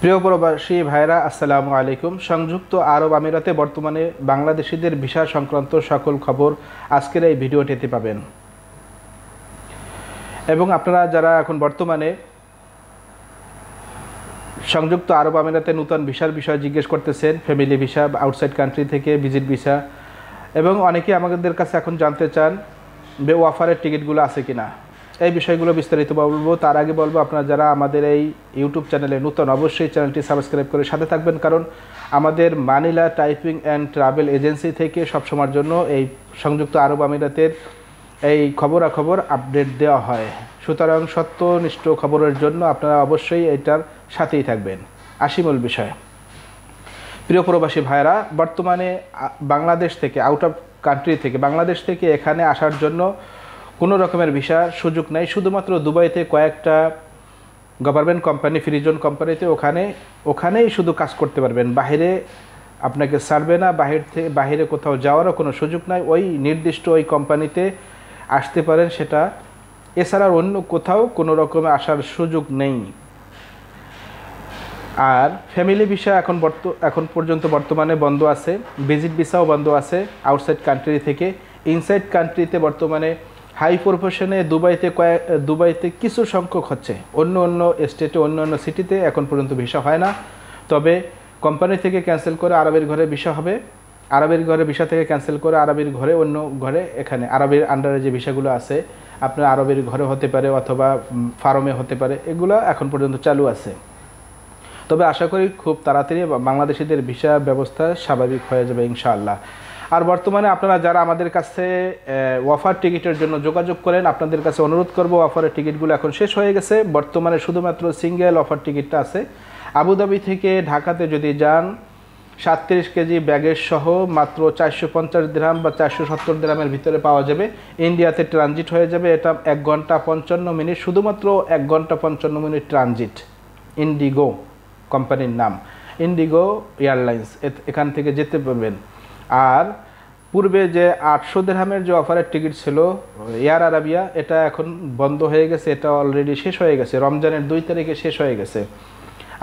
প্রিয় প্রবাসী ভাইরা, আসসালামু আলাইকুম। সংযুক্ত আরব আমিরাতে বর্তমানে বাংলাদেশিদের ভিসা সংক্রান্ত সকল খবর আজকের এই ভিডিওটিতে পাবেন। এবং আপনারা যারা এখন বর্তমানে সংযুক্ত আরব আমিরাতে নতুন ভিসার বিষয় জিজ্ঞেস করতেছেন, ফ্যামিলি ভিসা, আউটসাইড কান্ট্রি থেকে ভিজিট ভিসা, এবং অনেকে আমাদের কাছে এখন জানতে চান ওয়াফারের টিকিটগুলো আছে কিনা, এই বিষয়গুলো বিস্তারিত বলবো। তার আগে বলবো, আপনারা যারা আমাদের এই ইউটিউব চ্যানেলে নতুন, অবশ্যই চ্যানেলটি সাবস্ক্রাইব করে সাথে থাকবেন, কারণ আমাদের Manila typing and travel agency থেকে সবসময়ের জন্য এই সংযুক্ত আরব আমিরাতের এই খবরাখবর আপডেট দেওয়া হয়। সুতরাং সত্যনিষ্ঠ খবরের জন্য আপনারা অবশ্যই এটার সাথেই থাকবেন। মূল বিষয়, প্রিয় প্রবাসী ভাইরা, বর্তমানে বাংলাদেশ থেকে, আউট অফ কান্ট্রি থেকে, বাংলাদেশ থেকে এখানে আসার জন্য কোনো রকমের ভিসার সুযোগ নেই। শুধুমাত্র দুবাইতে কয়েকটা গভর্নমেন্ট কোম্পানি, ফ্রিজোন কোম্পানিতে ওখানেই শুধু কাজ করতে পারবেন। বাহিরে আপনাকে ছাড়বে না, বাহিরে কোথাও যাওয়ারও কোনো সুযোগ নাই। ওই নির্দিষ্ট ওই কোম্পানিতে আসতে পারেন, সেটা এছাড়া অন্য কোথাও কোনো রকমের আসার সুযোগ নেই। আর ফ্যামিলি ভিসা এখন পর্যন্ত বর্তমানে বন্ধ আছে, ভিজিট ভিসাও বন্ধ আছে আউটসাইড কান্ট্রি থেকে। ইনসাইড কান্ট্রিতে বর্তমানে হাই প্রফেশনে দুবাইতে কিছু সংখ্যক হচ্ছে, অন্য স্টেটে, অন্য সিটিতে এখন পর্যন্ত ভিসা হয় না। তবে কোম্পানি থেকে ক্যান্সেল করে আরবের ঘরে ভিসা হবে, আরবের ঘরে ভিসা থেকে ক্যান্সেল করে আরবের ঘরে, অন্য ঘরে, এখানে আরবের আন্ডারে যে ভিসাগুলো আছে আপনার আরবের ঘরে হতে পারে অথবা ফার্মে হতে পারে, এগুলো এখন পর্যন্ত চালু আছে। তবে আশা করি খুব তাড়াতাড়ি বাংলাদেশিদের ভিসা ব্যবস্থা স্বাভাবিক হয়ে যাবে ইনশাআল্লাহ। আর বর্তমানে আপনারা যারা আমাদের কাছে অফার টিকিটের জন্য যোগাযোগ করেন, আপনাদের কাছে অনুরোধ করব, অফারের টিকিটগুলো এখন শেষ হয়ে গেছে। বর্তমানে শুধুমাত্র সিঙ্গেল অফার টিকিটটা আছে। আবুধাবি থেকে ঢাকাতে যদি যান 37 কেজি ব্যাগেজ সহ মাত্র 450 দিরহাম বা 470 দিরহামের ভিতরে পাওয়া যাবে। ইন্ডিয়াতে ট্রানজিট হয়ে যাবে, এটা 1 ঘন্টা 55 মিনিট, শুধুমাত্র 1 ঘন্টা 55 মিনিট ট্রানজিট। ইন্ডিগো কোম্পানির নাম, ইন্ডিগো এয়ারলাইন্স, এখান থেকে যেতে পারবেন। আর পূর্বে যে 800 দিরহামের যে অফারের টিকিট ছিল এয়ার আরাবিয়া, এটা এখন বন্ধ হয়ে গেছে, এটা অলরেডি শেষ হয়ে গেছে, রমজানের 2 তারিখে শেষ হয়ে গেছে।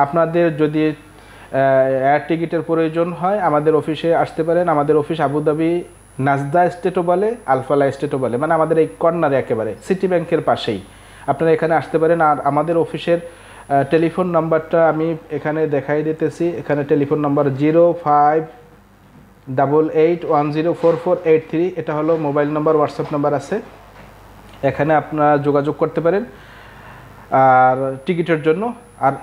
আপনাদের যদি এয়ার টিকিটের প্রয়োজন হয় আমাদের অফিসে আসতে পারেন। আমাদের অফিস আবুধাবি নাজদা স্টেটও বলে, আলফালা স্টেটও বলে, মানে আমাদের এই কর্নারে একেবারে সিটি ব্যাংকের পাশেই আপনারা এখানে আসতে পারেন। আর আমাদের অফিসের টেলিফোন নাম্বারটা আমি এখানে দেখাই দিতেছি। এখানে টেলিফোন নাম্বার 0588104483, এটা হলো মোবাইল নাম্বার, হোয়াটসঅ্যাপ নাম্বার আছে, এখানে আপনারা যোগাযোগ করতে পারেন আর টিকিটের জন্য। আর